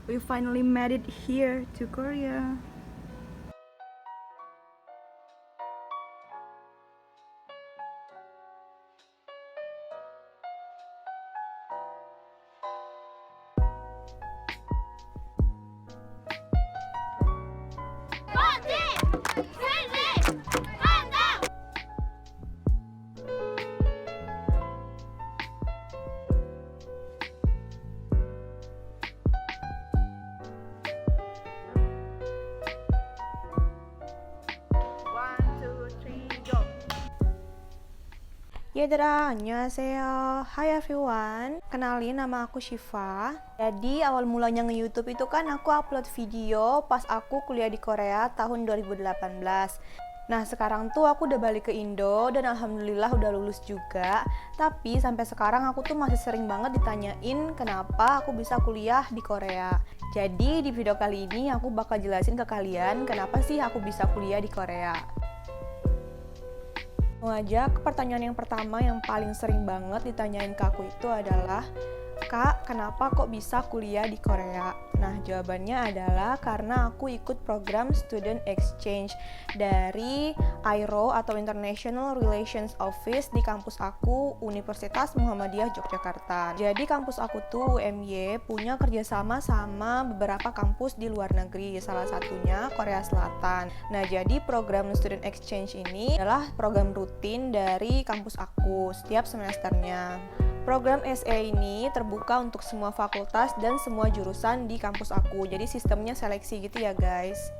We finally made it here to Korea. Yedra, annyeonghaseyo. Hai everyone. Kenalin, nama aku Syifa. Jadi awal mulanya nge-YouTube itu kan aku upload video pas aku kuliah di Korea tahun 2018. Nah, sekarang tuh aku udah balik ke Indo dan alhamdulillah udah lulus juga. Tapi sampai sekarang aku tuh masih sering banget ditanyain kenapa aku bisa kuliah di Korea. Jadi di video kali ini aku bakal jelasin ke kalian kenapa sih aku bisa kuliah di Korea. Ngajak pertanyaan yang pertama yang paling sering banget ditanyain ke aku itu adalah, Kak, kenapa kok bisa kuliah di Korea? Nah, jawabannya adalah karena aku ikut program Student Exchange dari IRO atau International Relations Office di kampus aku, Universitas Muhammadiyah Yogyakarta. Jadi kampus aku tuh UMY punya kerjasama sama beberapa kampus di luar negeri, salah satunya Korea Selatan. Nah, jadi program Student Exchange ini adalah program rutin dari kampus aku setiap semesternya. Program SE ini terbuka untuk semua fakultas dan semua jurusan di kampus aku. Jadi sistemnya seleksi gitu ya guys.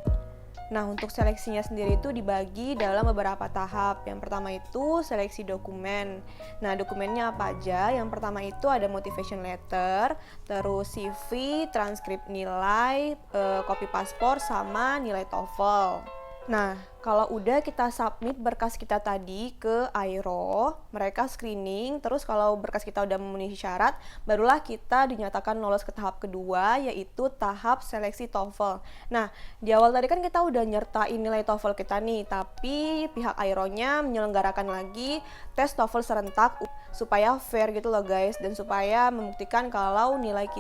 Nah, untuk seleksinya sendiri itu dibagi dalam beberapa tahap. Yang pertama itu seleksi dokumen. Nah, dokumennya apa aja? Yang pertama itu ada motivation letter, terus CV, transkrip nilai, kopi paspor, sama nilai TOEFL. Nah, kalau udah kita submit berkas kita tadi ke IRO, mereka screening, terus kalau berkas kita udah memenuhi syarat, barulah kita dinyatakan lolos ke tahap kedua, yaitu tahap seleksi TOEFL. Nah, di awal tadi kan kita udah nyertain nilai TOEFL kita nih, tapi pihak IRO-nya menyelenggarakan lagi tes TOEFL serentak supaya fair gitu loh guys, dan supaya membuktikan kalau nilai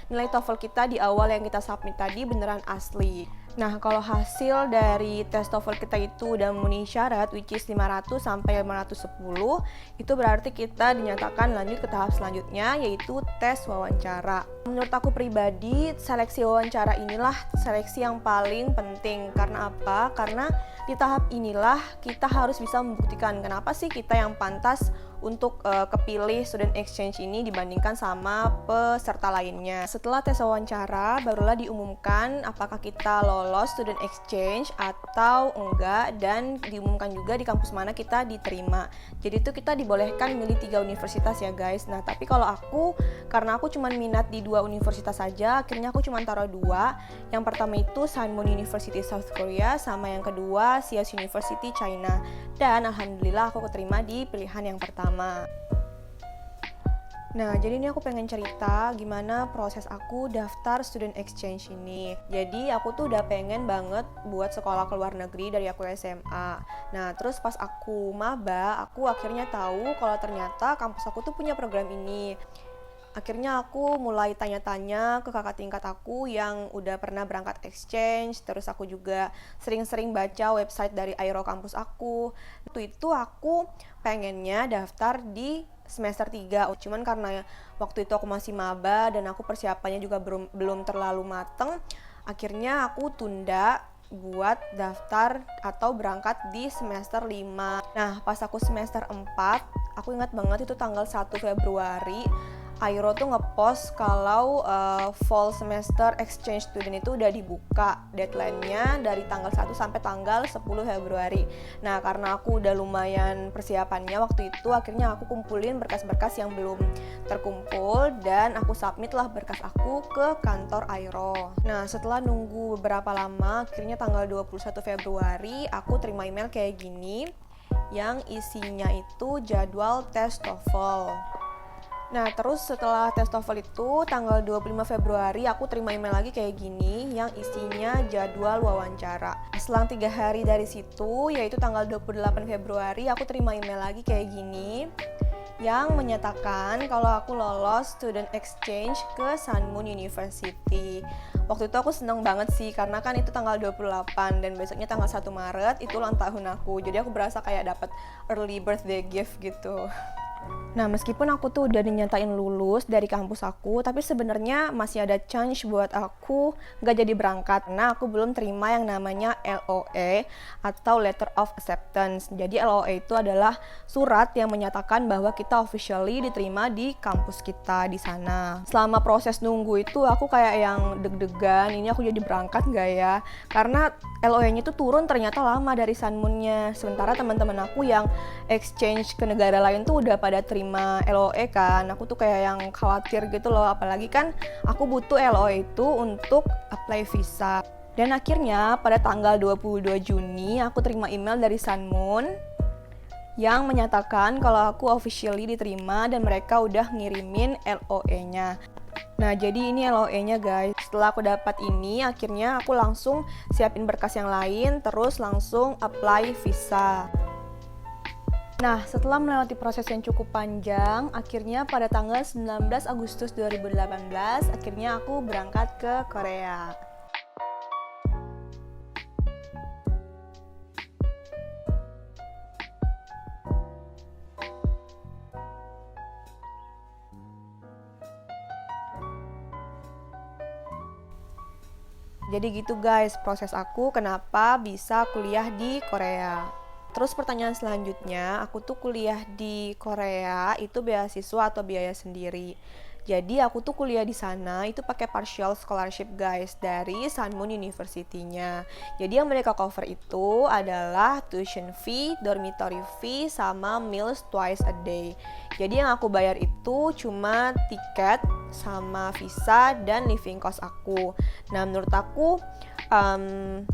TOEFL kita di awal yang kita submit tadi beneran asli. Nah, kalau hasil dari tes TOEFL kita itu udah memenuhi syarat, which is 500 sampai 510, itu berarti kita dinyatakan lanjut ke tahap selanjutnya, yaitu tes wawancara. Menurut aku pribadi, seleksi wawancara inilah seleksi yang paling penting. Karena apa? Karena di tahap inilah kita harus bisa membuktikan kenapa sih kita yang pantas untuk kepilih student exchange ini dibandingkan sama peserta lainnya. Setelah tes wawancara, barulah diumumkan apakah kita lolos student exchange atau enggak, dan diumumkan juga di kampus mana kita diterima. Jadi itu kita dibolehkan milih 3 universitas ya guys. Nah, tapi kalau aku, karena aku cuma minat di 2 universitas saja, akhirnya aku cuma taruh 2. Yang pertama itu Sanmon University South Korea, sama yang kedua Sias University China. Dan alhamdulillah aku keterima di pilihan yang pertama. Nah, jadi ini aku pengen cerita gimana proses aku daftar student exchange ini. Jadi aku tuh udah pengen banget buat sekolah ke luar negeri dari aku SMA. Nah, terus pas aku maba, aku akhirnya tahu kalau ternyata kampus aku tuh punya program ini. Akhirnya aku mulai tanya-tanya ke kakak tingkat aku yang udah pernah berangkat exchange, terus aku juga sering-sering baca website dari IRO kampus aku. Itu aku pengennya daftar di semester 3, cuman karena waktu itu aku masih maba dan aku persiapannya juga belum terlalu mateng, akhirnya aku tunda buat daftar atau berangkat di semester 5. Nah, pas aku semester 4, aku ingat banget itu tanggal 1 Februari, IRO tuh ngepost kalau fall semester exchange student itu udah dibuka deadline-nya dari tanggal 1 sampai tanggal 10 Februari. Nah, karena aku udah lumayan persiapannya waktu itu, akhirnya aku kumpulin berkas-berkas yang belum terkumpul dan aku submit lah berkas aku ke kantor IRO. Nah, setelah nunggu beberapa lama, akhirnya tanggal 21 Februari aku terima email kayak gini yang isinya itu jadwal tes TOEFL. Nah, terus setelah tes TOEFL itu tanggal 25 Februari aku terima email lagi kayak gini yang isinya jadwal wawancara. Selang 3 hari dari situ, yaitu tanggal 28 Februari, aku terima email lagi kayak gini yang menyatakan kalau aku lolos student exchange ke Sunmoon University. Waktu itu aku seneng banget sih karena kan itu tanggal 28 dan besoknya tanggal 1 Maret itu ulang tahun aku. Jadi aku berasa kayak dapat early birthday gift gitu. Nah, meskipun aku tuh udah dinyatain lulus dari kampus aku, tapi sebenarnya masih ada chance buat aku nggak jadi berangkat. Nah, aku belum terima yang namanya LOA atau Letter of Acceptance. Jadi LOA itu adalah surat yang menyatakan bahwa kita officially diterima di kampus kita di sana. Selama proses nunggu itu aku kayak yang deg-degan, ini aku jadi berangkat nggak ya? Karena LOA-nya tuh turun ternyata lama dari Sunmoon-nya. Sementara teman-teman aku yang exchange ke negara lain tuh udah pada terima LOE kan. Aku tuh kayak yang khawatir gitu loh, apalagi kan aku butuh LOE itu untuk apply visa. Dan akhirnya pada tanggal 22 Juni aku terima email dari Sunmoon yang menyatakan kalau aku officially diterima dan mereka udah ngirimin LOE-nya. Nah, jadi ini LOE-nya guys. Setelah aku dapat ini, akhirnya aku langsung siapin berkas yang lain, terus langsung apply visa. Nah, setelah melewati proses yang cukup panjang, akhirnya pada tanggal 19 Agustus 2018, akhirnya aku berangkat ke Korea. Jadi gitu guys, proses aku kenapa bisa kuliah di Korea. Terus pertanyaan selanjutnya, aku tuh kuliah di Korea itu beasiswa atau biaya sendiri. Jadi aku tuh kuliah di sana itu pakai partial scholarship guys dari Sunmoon University-nya. Jadi yang mereka cover itu adalah tuition fee, dormitory fee, sama meals twice a day. Jadi yang aku bayar itu cuma tiket sama visa dan living cost aku. Nah, menurut aku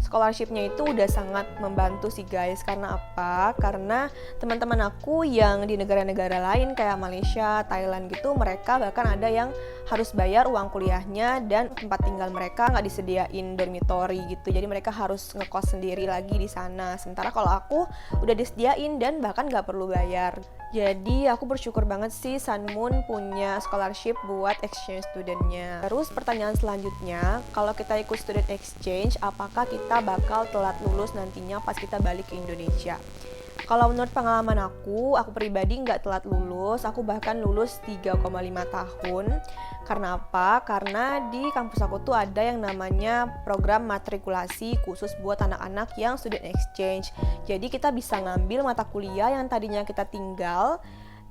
scholarship-nya itu udah sangat membantu sih guys. Karena apa? Karena teman-teman aku yang di negara-negara lain kayak Malaysia, Thailand gitu, mereka bahkan ada yang harus bayar uang kuliahnya dan tempat tinggal mereka nggak disediain dormitory gitu. Jadi mereka harus ngekos sendiri lagi di sana. Sementara kalau aku udah disediain dan bahkan nggak perlu bayar. Jadi aku bersyukur banget sih Sunmoon punya scholarship buat exchange studentnya. Terus pertanyaan selanjutnya, kalau kita ikut student exchange, apakah kita bakal telat lulus nantinya pas kita balik ke Indonesia? Kalau menurut pengalaman aku pribadi nggak telat lulus, aku bahkan lulus 3,5 tahun. Karena apa? Karena di kampus aku tuh ada yang namanya program matrikulasi khusus buat anak-anak yang student exchange. Jadi kita bisa ngambil mata kuliah yang tadinya kita tinggal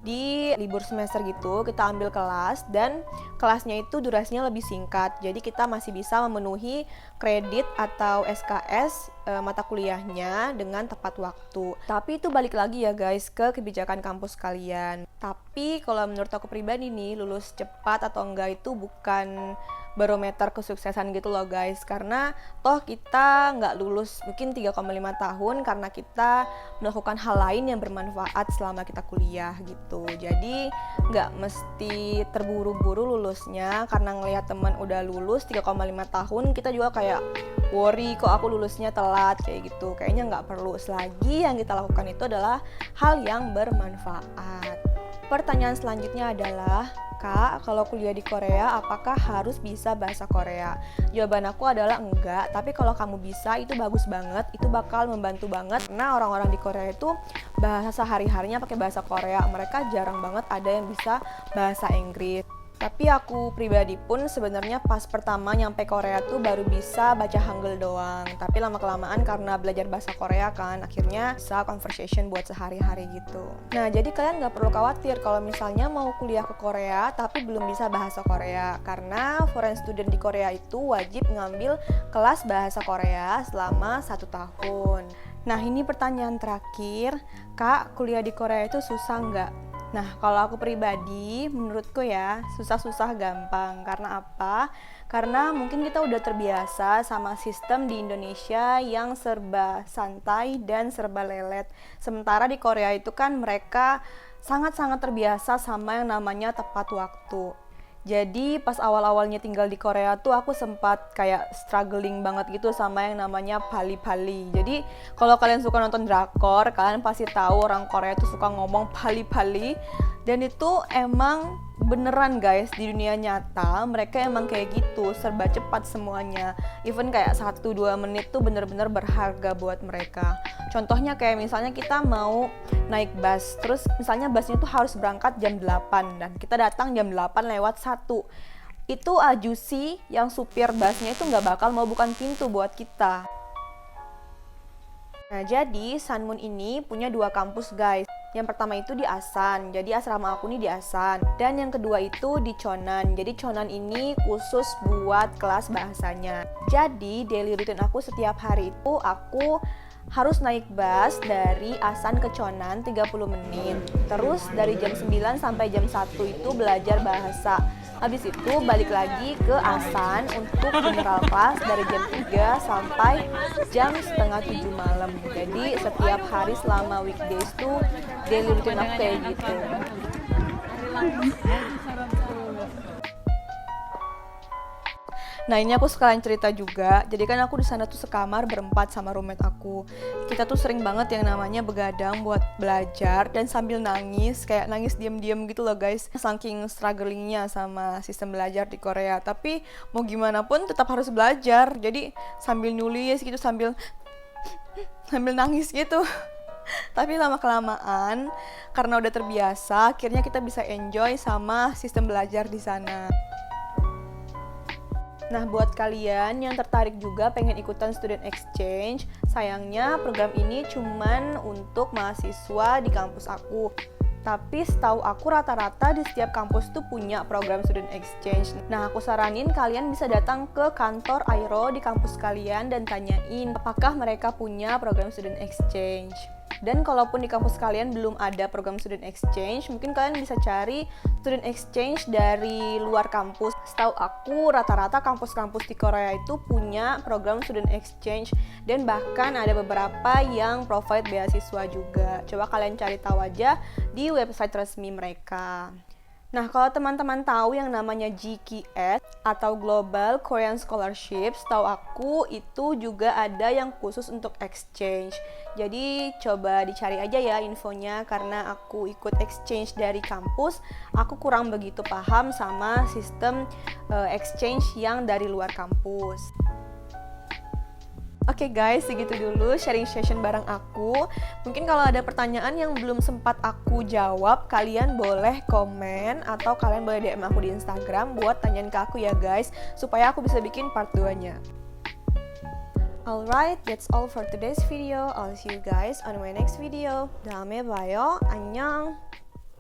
di libur semester gitu, kita ambil kelas dan kelasnya itu durasinya lebih singkat. Jadi kita masih bisa memenuhi kredit atau SKS mata kuliahnya dengan tepat waktu. Tapi itu balik lagi ya guys ke kebijakan kampus kalian. Tapi kalau menurut aku pribadi nih, lulus cepat atau enggak itu bukan barometer kesuksesan gitu loh guys. Karena toh kita nggak lulus mungkin 3,5 tahun karena kita melakukan hal lain yang bermanfaat selama kita kuliah gitu. Jadi nggak mesti terburu-buru lulusnya. Karena ngelihat teman udah lulus 3,5 tahun, kita juga kayak worry kok aku lulusnya telat kayak gitu. Kayaknya nggak perlu. Selagi yang kita lakukan itu adalah hal yang bermanfaat. Pertanyaan selanjutnya adalah, Kak, kalau kuliah di Korea apakah harus bisa bahasa Korea? Jawaban aku adalah enggak, tapi kalau kamu bisa itu bagus banget, itu bakal membantu banget. Karena orang-orang di Korea itu bahasa sehari-harinya pakai bahasa Korea, mereka jarang banget ada yang bisa bahasa Inggris. Tapi aku pribadi pun sebenarnya pas pertama nyampe Korea tuh baru bisa baca Hangul doang. Tapi lama-kelamaan karena belajar bahasa Korea kan, akhirnya bisa conversation buat sehari-hari gitu. Nah, jadi kalian nggak perlu khawatir kalau misalnya mau kuliah ke Korea tapi belum bisa bahasa Korea. Karena foreign student di Korea itu wajib ngambil kelas bahasa Korea selama 1 tahun. Nah, ini pertanyaan terakhir. Kak, kuliah di Korea itu susah nggak? Nah, kalau aku pribadi, menurutku ya, susah-susah gampang. Karena apa? Karena mungkin kita udah terbiasa sama sistem di Indonesia yang serba santai dan serba lelet. Sementara di Korea itu kan mereka sangat-sangat terbiasa sama yang namanya tepat waktu. Jadi pas awal-awalnya tinggal di Korea tuh aku sempat kayak struggling banget gitu sama yang namanya pali-pali. Jadi kalau kalian suka nonton drakor, kalian pasti tahu orang Korea tuh suka ngomong pali-pali. Dan itu emang beneran guys, di dunia nyata mereka emang kayak gitu, serba cepat semuanya. Even kayak 1-2 menit tuh bener-bener berharga buat mereka. Contohnya kayak misalnya kita mau naik bus, terus misalnya busnya tuh harus berangkat jam 8 dan kita datang jam 8:01. Itu ajusi yang supir busnya itu nggak bakal mau bukan pintu buat kita. Nah, jadi Sunmoon ini punya 2 kampus guys. Yang pertama itu di Asan, jadi asrama aku nih di Asan. Dan yang kedua itu di Chonan, jadi Chonan ini khusus buat kelas bahasanya. Jadi daily routine aku setiap hari itu aku harus naik bus dari Asan ke Chonan 30 menit. Terus dari jam 9 sampai jam 1 itu belajar bahasa. Habis itu balik lagi ke Asan untuk general class dari jam 3 sampai jam setengah 7 malam. Jadi setiap hari selama weekdays tuh daily routine aku kayak gitu. Nah, ini aku sekalian cerita juga. Jadi kan aku di sana tuh sekamar berempat sama roommate aku. Kita tuh sering banget yang namanya begadang buat belajar dan sambil nangis, kayak nangis diam-diam gitu loh guys. Saking strugglingnya sama sistem belajar di Korea. Tapi mau gimana pun tetap harus belajar. Jadi sambil nulis gitu, sambil nangis gitu. Tapi lama-kelamaan karena udah terbiasa, akhirnya kita bisa enjoy sama sistem belajar di sana. Nah, buat kalian yang tertarik juga pengen ikutan student exchange, sayangnya program ini cuman untuk mahasiswa di kampus aku. Tapi setahu aku rata-rata di setiap kampus tuh punya program student exchange. Nah, aku saranin kalian bisa datang ke kantor Airo di kampus kalian dan tanyain apakah mereka punya program student exchange. Dan kalaupun di kampus kalian belum ada program student exchange, mungkin kalian bisa cari student exchange dari luar kampus. Setahu aku rata-rata kampus-kampus di Korea itu punya program student exchange dan bahkan ada beberapa yang provide beasiswa juga. Coba kalian cari tahu aja di website resmi mereka. Nah, kalau teman-teman tahu yang namanya GKS atau Global Korean Scholarship, setahu aku itu juga ada yang khusus untuk exchange. Jadi coba dicari aja ya infonya, karena aku ikut exchange dari kampus, aku kurang begitu paham sama sistem exchange yang dari luar kampus. Oke guys, segitu dulu sharing session bareng aku. Mungkin kalau ada pertanyaan yang belum sempat aku jawab, kalian boleh komen atau kalian boleh DM aku di Instagram buat tanyain ke aku ya guys, supaya aku bisa bikin part 2-nya. Alright, that's all for today's video. I'll see you guys on my next video. 다음에 봐요. 안녕.